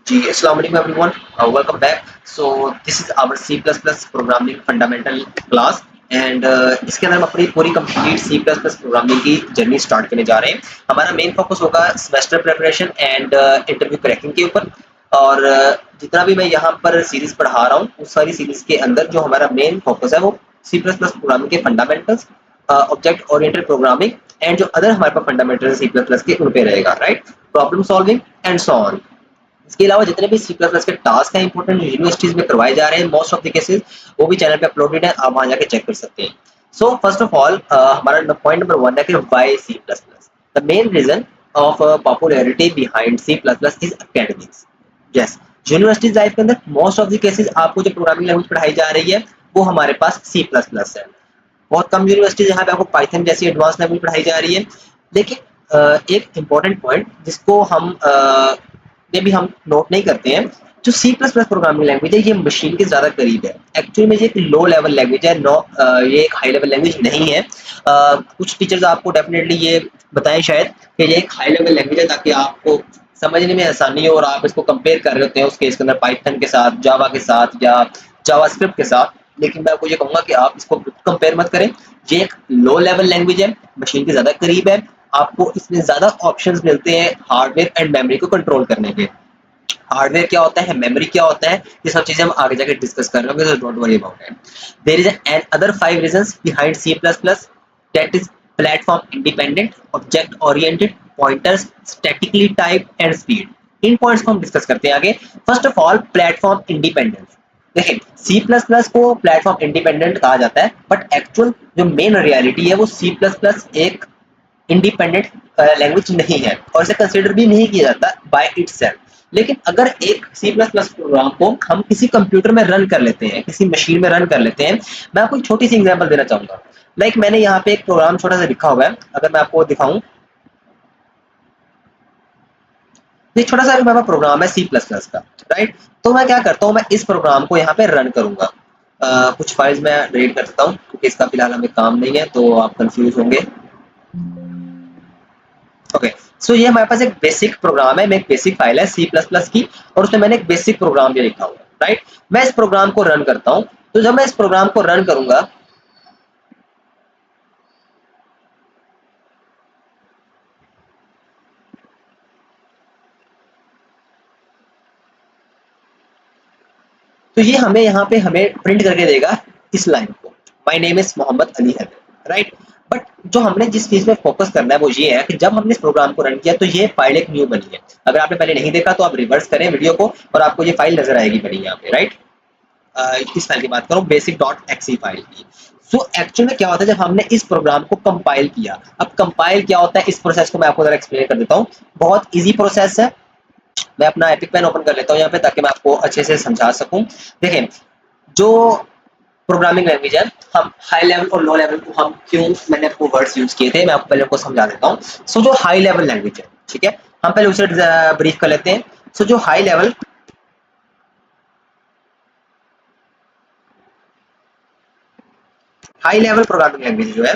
जी, अस्सलाम वालेकुम everyone, welcome back. So this is our C plus plus programming fundamental class and इसके अंदर हम अपनी पूरी complete C plus plus programming की जर्नी स्टार्ट करने जा रहे हैं। हमारा मेन फोकस होगा semester preparation and interview cracking के ऊपर। और जितना भी मैं यहाँ पर सीरीज पढ़ा रहा हूँ उस सारी सीरीज के अंदर जो हमारा मेन फोकस है वो सी प्लस प्लस प्रोग्रामिंग के fundamentals, object oriented programming and जो अदर हमारे पास फंडामेंटल सी प्लस प्लस के उन पे रहेगा, right. Problem solving and so on. इसके अलावा जितने भी सी प्लस प्लस के टास्क हैं इंपॉर्टेंट यूनिवर्सिटीज में करवाए जा रहे हैं मोस्ट ऑफ द केसेस, वो भी चैनल पे अपलोडेड है, आप वहां जाके चेक कर सकते हैं। सो फर्स्ट ऑफ ऑल हमारा पॉइंट नंबर 1 है कि why C plus plus. The main reason of popularity behind C plus plus is academics. Yes, universities life के अंदर मोस्ट ऑफ द केसेस आपको जो प्रोग्रामिंग लैंग्वेज पढ़ाई जा रही है वो हमारे पास सी प्लस प्लस है। बहुत कम यूनिवर्सिटीज यहाँ पे आपको पाइथन जैसी एडवांस लैंग्वेज पढ़ाई जा रही है। लेकिन एक इम्पॉर्टेंट पॉइंट जिसको हम में भी हम नोट नहीं करते हैं, जो C plus plus programming language है ये मशीन के ज़्यादा करीब है। एक्चुअली में ये एक लो लेवल लैंग्वेज है, ये एक हाई लेवल लैंग्वेज नहीं है। कुछ टीचर्स आपको डेफिनेटली ये बताएं शायद कि ये एक हाई लेवल लैंग्वेज है ताकि आपको समझने में आसानी हो और आप इसको कंपेयर कर रहे होते हैं उसके इसके अंदर पाइथन के साथ, जावा के साथ या जावास्क्रिप्ट के साथ। लेकिन मैं आपको ये कहूंगा कि आप इसको कंपेयर मत करें। ये एक लो लेवल लैंग्वेज है, मशीन के ज़्यादा करीब है। आपको इसमें ज़्यादा ऑप्शंस मिलते हैं हार्डवेयर एंड मेमोरी को कंट्रोल करने के। हार्डवेयर क्या होता है, मेमोरी क्या होता है, ये सब चीजें हम आगे जाके डिस्कस कर रहे होंगे, so don't worry about it. There is an other 5 reasons behind C++, that is platform independent, object oriented, pointers, statically typed and speed. In points को हम डिस्कस करते हैं आगे। First of all platform independence. देखिए सी plus plus को platform independent कहा जाता है, बट एक्चुअल जो मेन रियलिटी है वो सी प्लस प्लस एक इंडिपेंडेंट लैंग्वेज नहीं है और इसे कंसिडर भी नहीं किया जाता बाय इटसेल्फ। लेकिन अगर एक सी प्लस प्लस प्रोग्राम को हम किसी कंप्यूटर में रन कर लेते हैं, किसी मशीन में रन कर लेते हैं, मैं आपको एक छोटी सी एग्जांपल देना चाहूंगा। लाइक मैंने यहाँ पे एक प्रोग्राम छोटा सा लिखा हुआ है, अगर मैं आपको दिखाऊं, ये छोटा सा मेरा प्रोग्राम है सी प्लस प्लस का, राइट। तो मैं क्या करता हूँ, मैं इस प्रोग्राम को यहाँ पे रन करूंगा। कुछ फाइल्स मैं डिलीट कर सकता हूँ क्योंकि इसका फिलहाल हमें काम नहीं है, तो आप कंफ्यूज होंगे। ओके, सो ये हमारे पास एक बेसिक प्रोग्राम है, एक बेसिक फाइल है सी प्लस प्लस की, और उसमें मैंने एक बेसिक प्रोग्राम भी लिखा हुआ है, राइट। मैं इस प्रोग्राम को रन करता हूँ, तो जब मैं इस प्रोग्राम को रन करूंगा तो ये हमें यहाँ पे हमें प्रिंट करके देगा इस लाइन को, my name is Mohammed Ali है, राइट। बट जो हमने जिस चीज में फोकस करना है वो ये है कि जब हमने इस प्रोग्राम को रन किया तो ये फाइल एक न्यू बनी है। अगर आपने पहले नहीं देखा तो आप रिवर्स करें वीडियो को और आपको ये फाइल नजर आएगी बनी यहाँ पे, राइट। इस फाइल की बात करूं, बेसिक डॉट एक्सी फाइल की। सो एक्चुअल में क्या होता है जब हमने इस प्रोग्राम को कंपाइल किया, अब कंपाइल क्या होता है इस प्रोसेस को मैं आपको जरा एक्सप्लेन कर देता हूँ। बहुत इजी प्रोसेस है। मैं अपना एपिक पेन ओपन कर लेता हूँ यहाँ पे ताकि मैं आपको अच्छे से समझा सकूं। देखें, जो प्रोग्रामिंग लैंग्वेज है, हम हाई लेवल और लो लेवल को हम क्यों मैंने आपको वर्ड्स यूज किए थे, मैं आपको पहले उनको समझा देता हूँ। सो जो हाई लेवल लैंग्वेज है, ठीक है, हम पहले उसे ब्रीफ कर लेते हैं। सो जो हाई लेवल प्रोग्रामिंग लैंग्वेज जो है,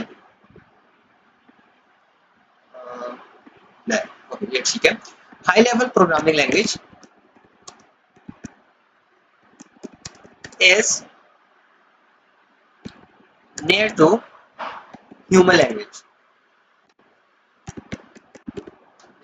ओके ये ठीक है। High level programming language is near to human language,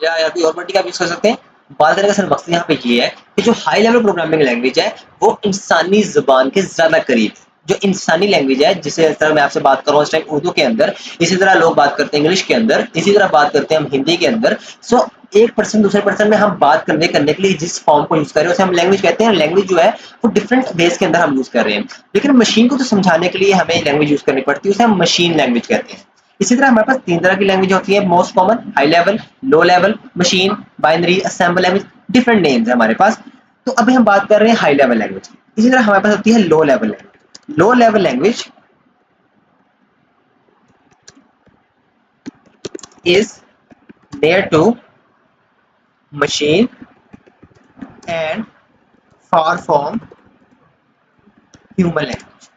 या कोई और वर्ड का यूज कर सकते हैं। बात करने का सर मकसद यहाँ पे ये है कि जो हाई लेवल प्रोग्रामिंग लैंग्वेज है वो इंसानी जुबान के ज्यादा करीब, जो इंसानी लैंग्वेज है, जिसे तरह मैं आपसे बात कर रहा हूँ इस टाइम उर्दू के अंदर, इसी तरह लोग बात करते हैं इंग्लिश के अंदर, इसी तरह बात करते हैं हम हिंदी के अंदर। सो एक पर्सन दूसरे पर्सन में हम बात करने के लिए जिस फॉर्म को यूज कर रहे हैं उसे हम लैंग्वेज कहते हैं। लैंग्वेज जो है वो डिफरेंट बेस के अंदर हम यूज कर रहे हैं, लेकिन मशीन को तो समझाने के लिए हमें लैंग्वेज यूज करनी पड़ती है, उसे हम मशीन लैंग्वेज कहते हैं। इसी तरह हमारे पास 3 तरह की लैंग्वेज होती है most common, high level, low level, machine, binary, assemble language, different names है हमारे पास। तो अभी हम बात कर रहे हैं हाई लेवल लैंग्वेज की। इसी तरह हमारे पास होती है low level language. Low level language is near to machine and far from human language,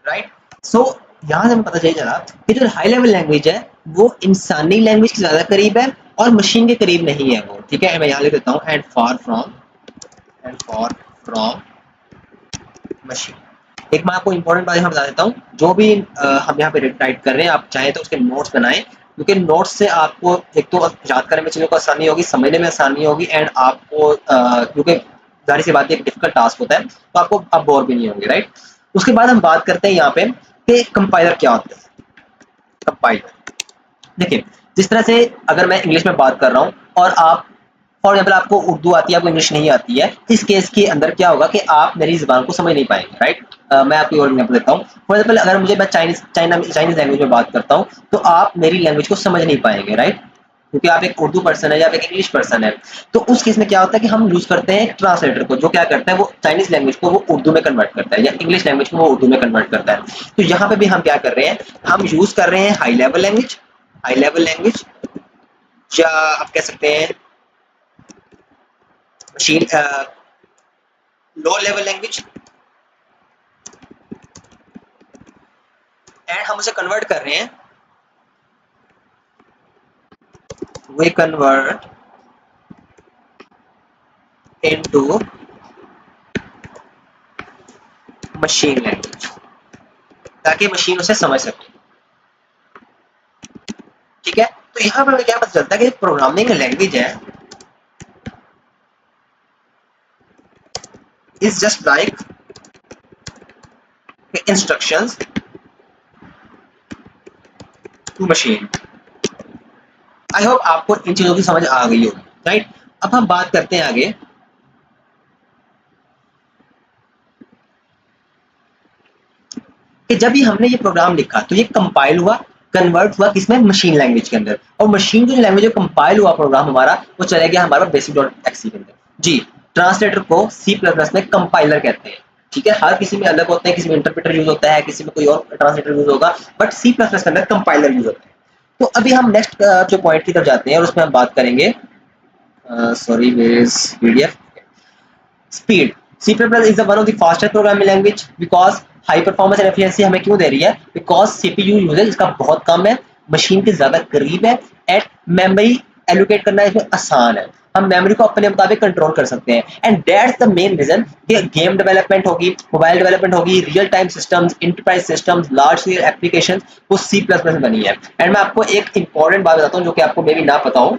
right. So यहाँ से हमें पता चल चला कि जो हाई लेवल लैंग्वेज है वो इंसानी लैंग्वेज के ज्यादा करीब है, और मशीन के करीब नहीं है वो, ठीक है। मैं यहाँ लिख देता हूँ एंड फॉर फ्रॉम मशीन। एक मैं आपको इंपॉर्टेंट बात यहाँ बता देता हूँ, जो भी हम यहाँ पे टाइप कर रहे हैं, आप चाहें तो उसके नोट्स बनाएं, क्योंकि नोट्स से आपको एक तो याद करने में चीज़ों को आसानी होगी, समझने में आसानी होगी, एंड आपको क्योंकि जाहिर सी बात है एक डिफिकल्ट टास्क होता है, तो आपको आप बोर भी नहीं होंगे, राइट। उसके बाद हम बात करते हैं यहाँ पे कि कंपाइलर क्या होता है। कंपाइलर देखिए, जिस तरह से अगर मैं इंग्लिश में बात कर रहा हूँ और आप फॉर एग्जाम्पल आपको उर्दू आती है, आपको इंग्लिश नहीं आती है, इस केस के अंदर क्या होगा कि आप मेरी ज़बान को समझ नहीं पाएंगे, राइट। मैं आपको और एग्जाम्पल देता हूँ। फॉर एग्जाम्पल अगर मुझे मैं चाइनीज लैंग्वेज में बात करता हूँ, तो आप मेरी लैंग्वेज को समझ नहीं पाएंगे, राइट, क्योंकि आप एक उर्दू पर्सन है या आप एक इंग्लिश पर्सन है। तो उस केस में क्या होता है कि हम यूज करते हैं एक ट्रांसलेटर को, जो क्या करता है वो चाइनीज लैंग्वेज को वो उर्दू में कन्वर्ट करता है, या इंग्लिश लैंग्वेज को वो उर्दू में कन्वर्ट करता है। तो यहाँ पे भी हम क्या कर रहे हैं, हम यूज कर रहे हैं हाई लेवल लैंग्वेज, या आप कह सकते हैं machine low level language, and हम उसे कन्वर्ट कर रहे हैं, we convert into machine language, ताकि मशीन उसे समझ सके, ठीक है। तो यहाँ पर हमें क्या पता चलता है कि प्रोग्रामिंग लैंग्वेज है is just like instructions to machine. I hope आपको इन चीजों की समझ आ गई होगी, राइट। अब हम बात करते हैं आगे कि जब भी हमने ये प्रोग्राम लिखा तो ये कंपाइल हुआ, कन्वर्ट हुआ किसमें, मशीन लैंग्वेज के अंदर, और मशीन की जो लैंग्वेज कंपाइल हुआ प्रोग्राम हमारा, वो चला गया हमारा बेसिक डॉट एक्सी के अंदर। जी, ट्रांसलेटर को सी प्लस प्लस में कंपाइलर कहते हैं, ठीक है। हर किसी में अलग होते हैं, किसी में इंटरप्रेटर यूज होता है, किसी में कोई और ट्रांसलेटर यूज होगा, बट सी प्लस प्लस के अंदर कंपाइलर यूज होता है। तो अभी हम नेक्स्ट जो पॉइंट की तरफ जाते हैं और उसमें हम बात करेंगे, sorry PDF, speed. C plus plus is one of the fastest programming language because high performance and efficiency हमें क्यों दे रही है, बिकॉज सीपीयू यूजेज इसका बहुत कम है, मशीन के ज्यादा करीब है, एंड मेमोरी एलोकेट करना इसमें आसान है, हम मेमोरी को अपने मुताबिक कंट्रोल कर सकते हैं, and that's the main reason कि गेम डेवलपमेंट होगी, मोबाइल डेवलपमेंट होगी, real time systems, enterprise systems, large scale application, वो सी प्लस प्लस में बनी है। एंड मैं आपको एक इंपॉर्टेंट बात बताता हूँ जो कि आपको मे भी ना पता हो,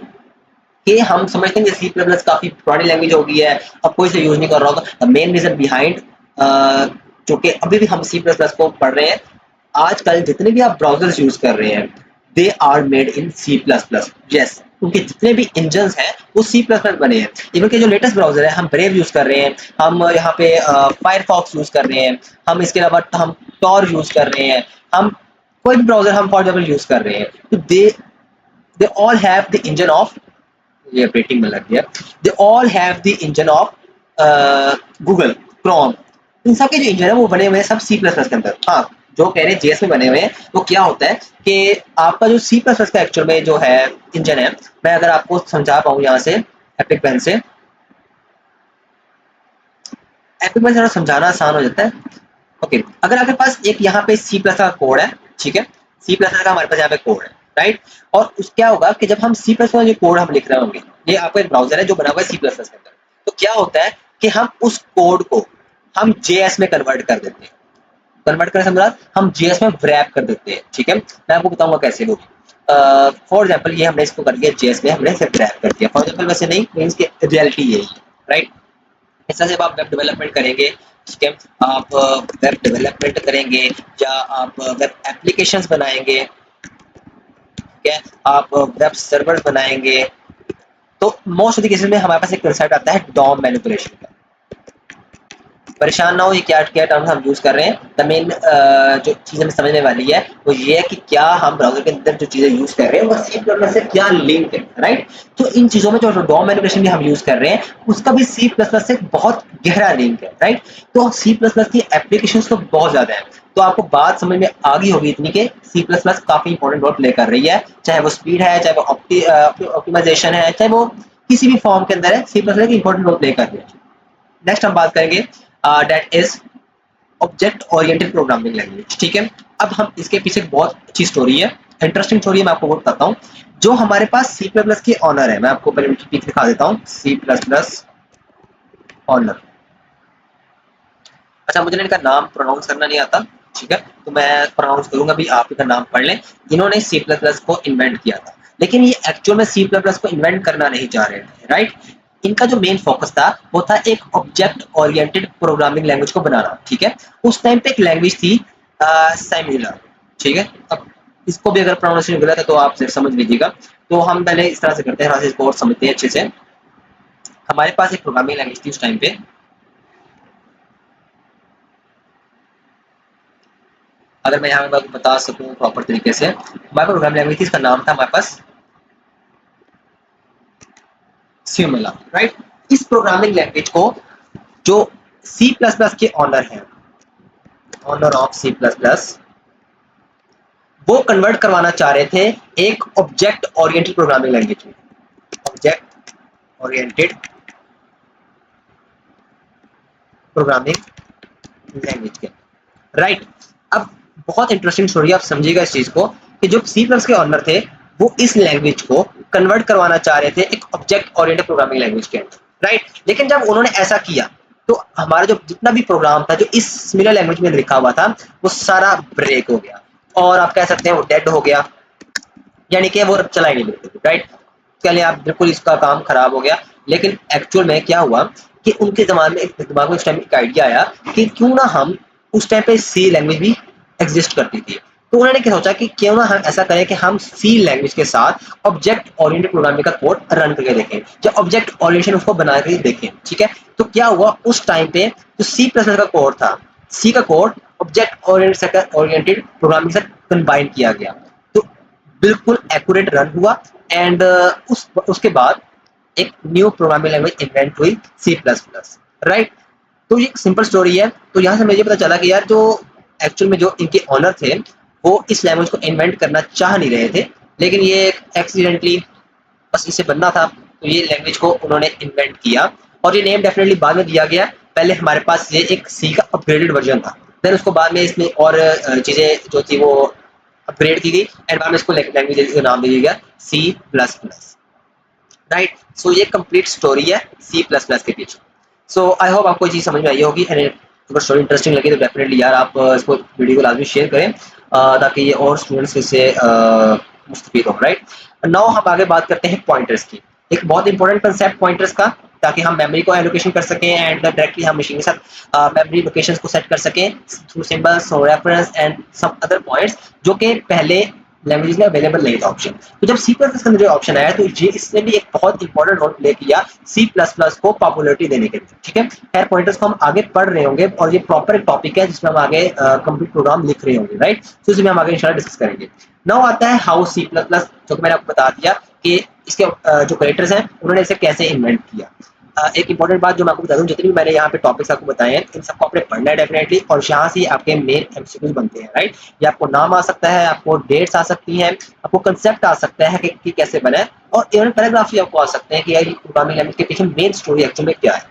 कि हम समझते हैं कि सी प्लस प्लस काफी पुरानी लैंग्वेज हो गई है, अब कोई इसे यूज नहीं कर रहा होगा। द मेन रीजन बिहाइंड जो कि अभी भी हम सी प्लस प्लस को पढ़ रहे हैं, आजकल जितने भी आप ब्राउजर्स यूज कर रहे हैं they are made in C plus plus, yes, उनके जितने भी इंजन हैं वो सी प्लस प्लस बने हैं। इवन के जो लेटेस्ट ब्राउजर है, हम ब्रेव यूज कर रहे हैं, हम यहाँ पे फायरफॉक्स यूज कर रहे हैं, हम इसके अलावा हम टॉर यूज कर रहे हैं, हम कोई भी ब्राउजर हम फॉर एग्जाम्पल यूज कर रहे हैं, तो they all have the engine of, ये रेटिंग में लग गया, they all have the engine of Google Chrome. इन सब के जो इंजन है वो बने हुए हैं सब सी प्लस प्लस के अंदर। हाँ, जो कह रहे हैं जेएस में बने हुए हैं, वो क्या होता है कि आपका जो सी प्लस प्लस का एक्चुअल में जो है इंजन है, मैं अगर आपको समझा पाऊँ यहाँ से एपिक पेन से, एपिक पेन से समझाना आसान हो जाता है। ओके, अगर आपके पास एक यहाँ पे सी प्लस का कोड है, ठीक है, सी प्लस का हमारे पास यहाँ पे कोड है, राइट, और उस क्या होगा कि जब हम सी प्लस का जो कोड हम लिख रहे होंगे, ये आपका एक ब्राउजर है जो बना हुआ है सी प्लस प्लस के अंदर, तो क्या होता है कि हम उस कोड को हम जेएस में कन्वर्ट कर देते हैं, कन्वर्ट करने से मुराद हम जेएस में रैप कर देते हैं, ठीक है। मैं आपको बताऊंगा कैसे होगी। फॉर एग्जाम्पल ये हमने इसको कर दिया जेएस में, हमने सिर्फ रैप कर दिया, फॉर एग्जाम्पल वैसे नहीं, मीन्स की रियलिटी यही है, राइट। इस तरह से आप वेब डेवलपमेंट करेंगे, ठीक है, आप वेब डेवलपमेंट करेंगे या आप वेब एप्लीकेशंस बनाएंगे, ठीक है, आप वेब सर्वर बनाएंगे, तो मोस्ट ऑफ द केसेस में हमारे पास एक कंसेप्ट आता है डॉम मैनिपुलेशन का। परेशान ना हो, ये क्या क्या टर्म्स हम यूज कर रहे हैं, द मेन जो चीज़ हमें समझने वाली है वो ये है कि क्या हम ब्राउजर के अंदर जो चीज़ें यूज कर रहे हैं वो सी प्लस प्लस से क्या लिंक है, राइट। तो इन चीज़ों में जो डॉम मैनिपुलेशन भी हम यूज कर रहे हैं उसका भी सी प्लस प्लस से बहुत गहरा लिंक है, राइट। तो सी प्लस प्लस की एप्लीकेशन तो बहुत ज्यादा है, तो आपको बात समझ में आ गई होगी इतनी कि सी प्लस प्लस काफी इंपॉर्टेंट रोल प्ले कर रही है, चाहे वो स्पीड है, चाहे वो ऑप्टिमाइजेशन है, चाहे वो किसी भी फॉर्म के अंदर है, C plus plus important role play कर रही है। नेक्स्ट हम बात करेंगे that is object oriented programming language, ठीक है। अब हम इसके पीछे बहुत अच्छी स्टोरी है, इंटरेस्टिंग स्टोरी मैं आपको बताता हूँ। जो हमारे पास सी प्लस प्लस के ऑनर है, मैं आपको पहले उनकी पिक दिखा देता हूँ। सी प्लस प्लस ऑनर, अच्छा मुझे इनका नाम प्रोनाउंस करना नहीं आता, ठीक है, तो मैं प्रोनाउंस करूंगा भी, आप इनका नाम पढ़ लें। इन्होंने सी प्लस प्लस को इन्वेंट किया था, लेकिन ये एक्चुअल में सी प्लस प्लस को इन्वेंट करना नहीं चाह रहे थे, राइट। इनका जो मेन फोकस था वो था एक ऑब्जेक्ट ओरिएंटेड प्रोग्रामिंग लैंग्वेज को बनाना, ठीक है। उस टाइम पे एक लैंग्वेज थी सिमुलर, ठीक है। अब इसको भी अगर प्रोनाउंसिएशन गलत है तो आप समझ लीजिएगा। तो हम पहले इस तरह से करते हैं, थोड़ा सा इसको और समझते हैं अच्छे से। हमारे पास एक प्रोग्रामिंग लैंग्वेज थी उस टाइम पे, अगर मैं यहाँ पे बता सकूँ प्रॉपर तरीके से, हमारे पास प्रोग्रामिंग लैंग्वेज थी, इसका नाम था हमारे पास सिमुला, राइट। इस प्रोग्रामिंग लैंग्वेज को जो सी प्लस प्लस के ऑनर हैं, owner of C plus plus, वो कन्वर्ट करवाना चाह रहे थे एक ऑब्जेक्ट ओरिएंटेड प्रोग्रामिंग लैंग्वेज में, ऑब्जेक्ट ओरिएंटेड प्रोग्रामिंग लैंग्वेज के, राइट। अब बहुत इंटरेस्टिंग स्टोरी, आप समझिएगा इस चीज को, कि जो सी प्लस के ऑनर थे वो इस लैंग्वेज को कन्वर्ट करवाना चाह रहे थे एक ऑब्जेक्ट ओरिएंटेड प्रोग्रामिंग लैंग्वेज के अंदर, राइट। लेकिन जब उन्होंने ऐसा किया तो हमारा जो जितना भी प्रोग्राम था जो इस सिमिलर लैंग्वेज में लिखा हुआ था वो सारा ब्रेक हो गया, और आप कह सकते हैं वो डेड हो गया, यानी कि वो चला ही नहीं बिल्कुल, राइट। चलिए आप बिल्कुल इसका काम खराब हो गया। लेकिन एक्चुअल में क्या हुआ कि उनके दिमाग में दिमाग में उस टाइम एक आइडिया आया कि क्यों ना हम, उस टाइम पे सी लैंग्वेज भी एग्जिस्ट करती थी, तो उन्होंने क्या सोचा कि क्यों ना हम ऐसा करें कि हम सी लैंग्वेज के साथ ऑब्जेक्ट ओरिएंटेड प्रोग्रामिंग का कोड रन करके देखें, या ऑब्जेक्ट ओरिएंटेशन उसको बना के देखें, ठीक है। तो क्या हुआ उस टाइम पे, जो सी प्लस प्लस का कोड था, सी का कोड ऑब्जेक्ट ओरिएंटेड प्रोग्रामिंग से कंबाइन किया गया, तो बिल्कुल एक्यूरेट रन हुआ। एंड उसके बाद एक न्यू प्रोग्रामिंग लैंग्वेज इन्वेंट हुई, सी प्लस प्लस, राइट। तो ये एक सिंपल स्टोरी है। तो यहाँ से मुझे पता चला कि यार जो एक्चुअल में जो इनके ऑनर थे वो इस लैंग्वेज को इन्वेंट करना चाह नहीं रहे थे, लेकिन ये एक्सीडेंटली बस इसे बनना था, तो ये लैंग्वेज को उन्होंने इन्वेंट किया। और ये नेम डेफिनेटली बाद में दिया गया, पहले हमारे पास ये एक सी का अपग्रेडेड वर्जन था, फिर उसको बाद में इसमें और चीज़ें जो थी वो अपग्रेड की गई, एंड बाद में इसको लैंग्वेज का नाम दिया गया सी प्लस प्लस, राइट। सो ये कंप्लीट स्टोरी है सी प्लस प्लस के पीछे। सो आई होप आपको ये चीज़ समझ में आई होगी, एंड अगर स्टोरी इंटरेस्टिंग लगी तो डेफिनेटली यार आप इसको वीडियो को लाजमी शेयर करें, ताकि ये और स्टूडेंट्स इससे मुस्तफीद हो, राइट। नाउ हम आगे बात करते हैं पॉइंटर्स की, एक बहुत इंपॉर्टेंट कंसेप्ट पॉइंटर्स का, ताकि हम मेमोरी को एलोकेशन कर सकें एंड डायरेक्टली हम मशीन के साथ मेमोरी लोकेशंस को सेट कर सकें थ्रू सिंबल्स और reference and some other points, जो कि पहले लैंग्वेज में अवेलेबल नहीं था ऑप्शन। तो जब सी प्लस प्लस का जो ऑप्शन आया तो ये इसने भी एक बहुत इंपॉर्टेंट रोल प्ले किया सी प्लस प्लस को पॉपुलरिटी देने के लिए, ठीक है। खैर पॉइंटर्स को हम आगे पढ़ रहे होंगे, और ये प्रॉपर एक टॉपिक है जिसमें हम आगे कंप्लीट प्रोग्राम लिख रहे होंगे, राइट। तो इसमें हम आगे इंशाल्लाह डिस्कस करेंगे। नाउ आता है हाउ सी प्लस प्लस, जो कि मैंने आपको बता दिया कि इसके जो क्रिएटर्स हैं उन्होंने इसे कैसे इन्वेंट किया। एक इंपॉर्टेंट बात जो मैं आपको बता दूं, जितनी भी मैंने यहाँ पे टॉपिक्स आपको बताए हैं इन सबको आपने पढ़ना है डेफिनेटली, और यहाँ से आपके मेन एमसीक्यूज बनते हैं, राइट। ये आपको नाम आ सकता है, आपको डेट्स आ सकती हैं, आपको कंसेप्ट आ सकता है कि कैसे बना है, और इवन पैराग्राफ भी आपको आ सकते हैं कि यार प्रोग्रामिंग लैंग्वेज के पीछे मेन स्टोरी एक्चुअल में क्या है।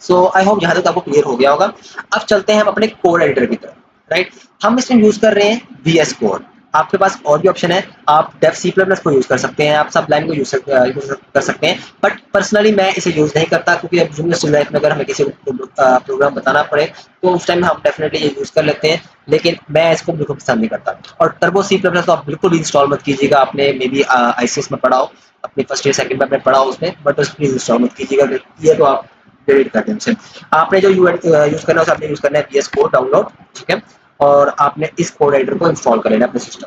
सो आई होप यहाँ तक आपको क्लियर हो गया होगा। अब चलते हैं हम अपने कोड एडिटर की तरफ, राइट। हम इसमें यूज कर रहे हैं वीएस कोड, आपके पास और भी ऑप्शन है, आप डेव सी प्लस प्लस को यूज कर सकते हैं, आप सब लाइन को यूज कर सकते हैं, बट पर्सनली मैं इसे यूज नहीं करता, क्योंकि अब यूनिवर्सिटी लाइफ में अगर हमें किसी को प्रोग्राम बताना पड़े तो उस टाइम हम डेफिनेटली ये यूज कर लेते हैं, लेकिन मैं इसको बिल्कुल पसंद नहीं करता। और टर्बो सी प्लस प्लस तो आप बिल्कुल इंस्टॉल मत कीजिएगा, आपने मे बी आईसीएस में पढ़ा हो, अपने फर्स्ट ईयर सेकंड में आपने पढ़ा हो उसमें, बट उस प्लीज इंस्टॉल मत कीजिएगा, ये तो आप डिलीट कर दें उसे। आपने जो यूज करना है आपने यूज करना है वीएस कोड डाउनलोड, ठीक है, और आपने इस कोड एडिटर को इंस्टॉल कर लेना अपने सिस्टम,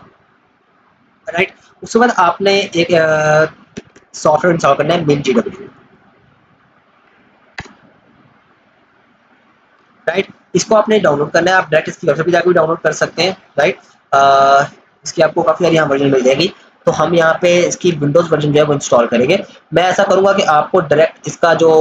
राइट। उसके बाद आपने एक सॉफ्टवेयर इंस्टॉल करना है MinGW, राइट। इसको आपने डाउनलोड करना है, आप डायरेक्ट इसकी वेबसाइट पे जाकर भी डाउनलोड कर सकते हैं, राइट। इसकी आपको काफ़ी सारी यहाँ वर्जन मिल जाएगी। तो हम यहाँ पे इसकी विंडोज़ वर्जन जो है वो इंस्टॉल करेंगे। मैं ऐसा करूँगा कि आपको डायरेक्ट इसका जो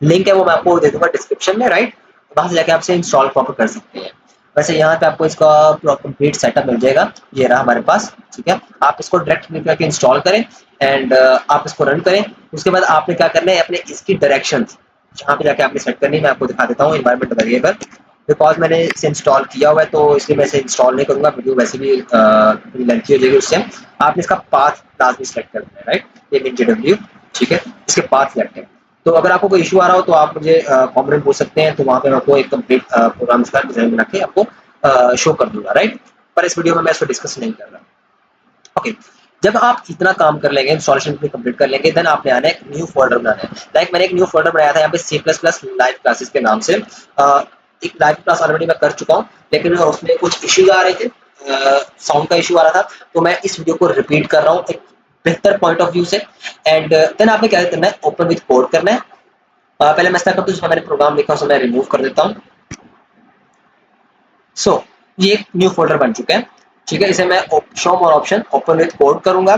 लिंक है वो मैं आपको दे दूँगा डिस्क्रिप्शन में, राइट। वहाँ से जाके आप इसे इंस्टॉल प्रॉपर कर सकते हैं। वैसे यहाँ पे आपको इसका पूरा कंप्लीट सेटअप मिल जाएगा, ये रहा हमारे पास, ठीक है। आप इसको डायरेक्ट क्लिक करके इंस्टॉल करें एंड आप इसको रन करें। उसके बाद आपने क्या करना है, अपने इसकी डायरेक्शंस जहाँ पे जाके आपने सेट करनी है, मैं आपको दिखा देता हूँ। एनवायरनमेंट वेरिएबल, बिकॉज मैंने इसे इंस्टॉल किया हुआ है तो इसलिए मैं इसे इंस्टॉल नहीं करूंगा, वीडियो वैसे भी लेंथी हो जाएगी उससे। आपने इसका पाथ लाजमी सेलेक्ट करना है, राइट, ये मेन JW, ठीक है, इसके पाथ सेलेक्ट है। तो अगर आपको कोई इशू आ रहा हो तो आप मुझे कमेंट पूछ सकते हैं, तो वहाँ पे मैं आपको एक कंप्लीट प्रोग्राम इसका डिजाइन बना के आपको शो कर दूंगा, राइट। पर इस वीडियो में मैं इसको डिस्कस नहीं कर रहा। ओके, जब आप इतना काम कर लेंगे, इंस्टॉलेशन कंप्लीट कर लेंगे, देन आपने आना है एक न्यू फोल्डर बनाना है। लाइक मैंने एक न्यू फोल्डर बनाया था यहाँ पे C++ लाइव क्लासेस के नाम से। एक लाइव क्लास ऑलरेडी मैं कर चुका हूँ, लेकिन उसमें कुछ इश्यूज आ रहे थे, साउंड का इशू आ रहा था, तो मैं इस वीडियो को रिपीट कर रहा हूँ एक बेहतर पॉइंट ऑफ व्यू से। एंड देन आपने क्या करना है, ओपन विथ कोड करना है। पहले मैं स्टार्ट करता हूँ, जिसमें मैंने प्रोग्राम लिखा उसे मैं रिमूव कर देता हूँ। सो ये एक न्यू फोल्डर बन चुका है, ठीक है। इसे मैं show more option open with code करूंगा।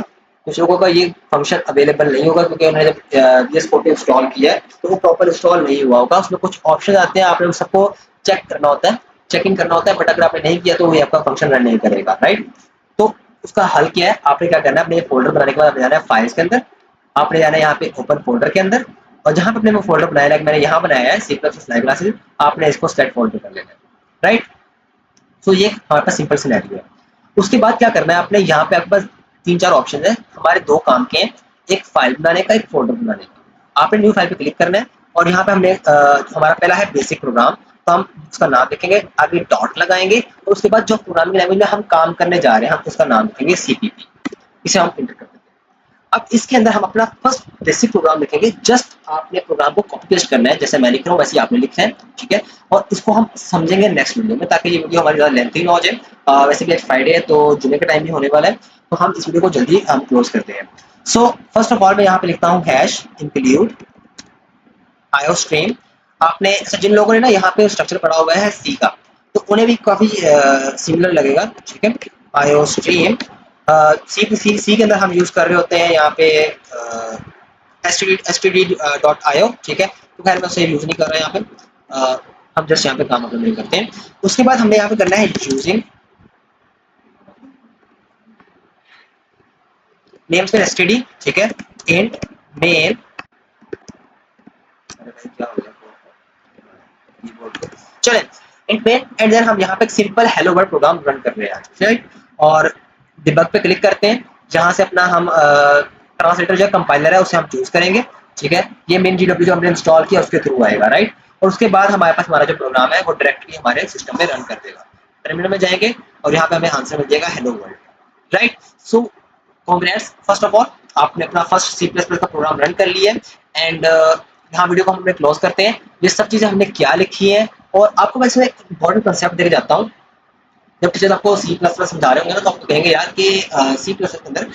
कुछ लोगों का ये फंक्शन अवेलेबल नहीं होगा क्योंकि उन्होंने जब VS Code इंस्टॉल किया है तो वो प्रॉपर इंस्टॉल नहीं हुआ होगा। उसमें कुछ ऑप्शन आते हैं, आपने उन सबको चेक करना होता है, चेकिंग करना होता है, बट अगर आपने नहीं किया तो ये आपका फंक्शन रन नहीं करेगा, राइट। तो उसका हल क्या है, आपने क्या करना है, अपने फोल्डर बनाने के बाद आपने जाना है फाइल्स के अंदर, आपने जाना है यहाँ पे ओपन फोल्डर के अंदर, और जहां पे अपने वो फोल्डर बनाया है, मैंने यहाँ बनाया है C++ लाइव क्लासेस, आपने इसको सेलेक्ट फोल्डर कर लेना है, राइट। तो ये हमारे पास सिंपल सिनेरियो है। उसके बाद क्या करना है, आपने यहाँ पे आपके पास 3-4 ऑप्शन है, हमारे 2 काम के हैं, एक फाइल बनाने का, एक फोल्डर बनाने का। आपने न्यू फाइल पे क्लिक करना है और यहाँ पे हमने हमारा पहला है बेसिक प्रोग्राम, तो हम उसका नाम लिखेंगे, आगे डॉट लगाएंगे और उसके बाद जो प्रोग्रामिंग लैंग्वेज में हम काम करने जा रहे हैं हम उसका नाम लिखेंगे CPP। इसे हम इंटर कर देते हैं। अब इसके अंदर हम अपना फर्स्ट बेसिक प्रोग्राम लिखेंगे, जस्ट आपने प्रोग्राम को कॉपी पेस्ट करना है, जैसे मैं लिख रहा हूँ वैसे ही आपने लिखना है, ठीक है। और इसको हम समझेंगे नेक्स्ट वीडियो में, ताकि ये वीडियो हमारी ज़्यादा लेंथी ना हो जाए। वैसे भी आज फ्राइडे है तो जुमे का टाइम भी होने वाला है, तो हम इस वीडियो को जल्दी हम क्लोज करते हैं। सो फर्स्ट ऑफ ऑल मैं यहाँ पे लिखता हूँ हैश इंक्लूड IOStream। आपने अच्छा, जिन लोगों ने ना यहाँ पे स्ट्रक्चर पढ़ा हुआ है सी का, तो उन्हें भी काफी सिमिलर लगेगा, ठीक है। IOStream सी के अंदर हम यूज कर रहे होते हैं यहाँ पे std.io, ठीक है। तो खैर मैं उसे यूज नहीं कर रहा यहाँ पे, हम जस्ट यहाँ पे काम अपना नहीं करते हैं। उसके बाद हमने यहाँ पे करना है यूजिंग नेम्स में std, ठीक है, int main, क्या हो गया कीबोर्ड को, चले int main, एंड देन हम यहाँ पे एक simple hello world program run कर रहे हैं, राइट। और डिबग पे क्लिक करते हैं, जहाँ से अपना हम ट्रांसलेटर जो कंपाइलर है उसे हम चूज करेंगे, ठीक है। ये मेन JW जो हमने इंस्टॉल किया उसके थ्रू आएगा, राइट। और उसके बाद हमारे पास हमारा जो प्रोग्राम है वो डायरेक्टली हमारे सिस्टम में रन कर देगा। टर्मिनल में जाएंगे और यहाँ पे हमें आंसर मिल जाएगा hello world, right. So congrats, first of all आपने अपना फर्स्ट C++ का प्रोग्राम रन कर लिया है। एंड यहाँ वीडियो को हम क्लोज करते हैं। ये सब चीजें हमने क्या लिखी है, और आपको वैसे एक इंपॉर्टेंट कंसेप्ट देके जाता हूँ। जब टीचर आपको C++ समझा रहे होंगे ना, तो आपको कहेंगे यार कि C++ के अंदर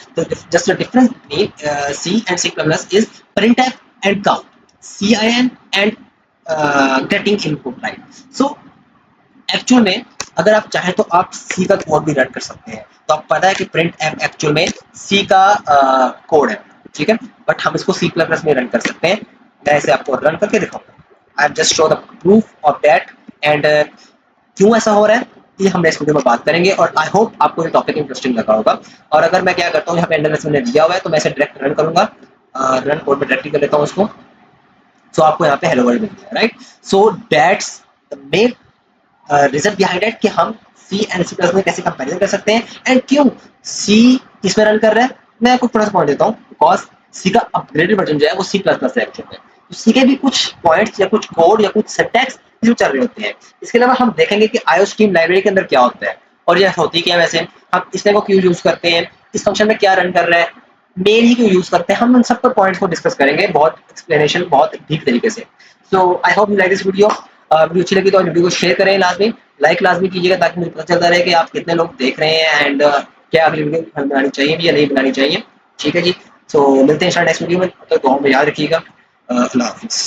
just the difference between C and C++ is printf and count, CIN and getting input, right. So actual में अगर आप चाहें तो आप सी का कोड भी रन कर सकते हैं। तो आपको पता है कि प्रिंट एफ एक्चुअल में सी का कोड है, ठीक है, बट हम इसको C++ में रन कर सकते हैं। मैं इसे आपको रन करके दिखाऊंगा। I just show the proof of that. And क्यों ऐसा हो रहा है ये हम नेक्स्ट वीडियो में बात करेंगे, और आई होप आपको ये टॉपिक इंटरेस्टिंग लगा होगा। और अगर मैं क्या करता हूँ, यहाँ पे एंडरलेस मैंने दिया हुआ है तो मैं इसे डायरेक्ट रन करूंगा, रन कोड में डायरेक्टली कर लेता हूँ उसको। सो आपको यहाँ पे हेलो वर्ल्ड मिल गया, right. So that's the main reason behind it कि हम सी एंड C++ में कैसे कंपैरिजन कर सकते हैं, एंड क्यों सी इसमें रन कर रहा है। मैं आपको थोड़ा सा पॉइंट देता हूँ, बिकॉज सी का अपग्रेडेड वर्जन जो है वो C++ है एक्चुअल में। तो सी के भी कुछ पॉइंट्स या कुछ कोड या कुछ सिंटैक्स जो चल रहे होते हैं। इसके अलावा हम देखेंगे कि IOStream लाइब्रेरी के अंदर क्या होता है और ये होती क्या है, वैसे हम इसको क्यों यूज करते हैं, इस फंक्शन में क्या रन कर रहा है, मेन ही क्यों यूज करते हैं, हम उन सब पॉइंट्स को डिस्कस करेंगे, बहुत एक्सप्लेनेशन बहुत डीप तरीके से। So I hope you like this video. Video अच्छी लगी तो वीडियो को शेयर करें, लाजमी लाइक लाजमी कीजिएगा, ताकि मुझे पता चलता रहे कि आप कितने लोग देख रहे हैं, एंड क्या अगली वीडियो बनानी चाहिए भी या नहीं बनानी चाहिए, ठीक है जी। सो मिलते हैं नेक्स्ट वीडियो में, तो दुआ में याद रखिएगा। अल्लाह हाफिज़।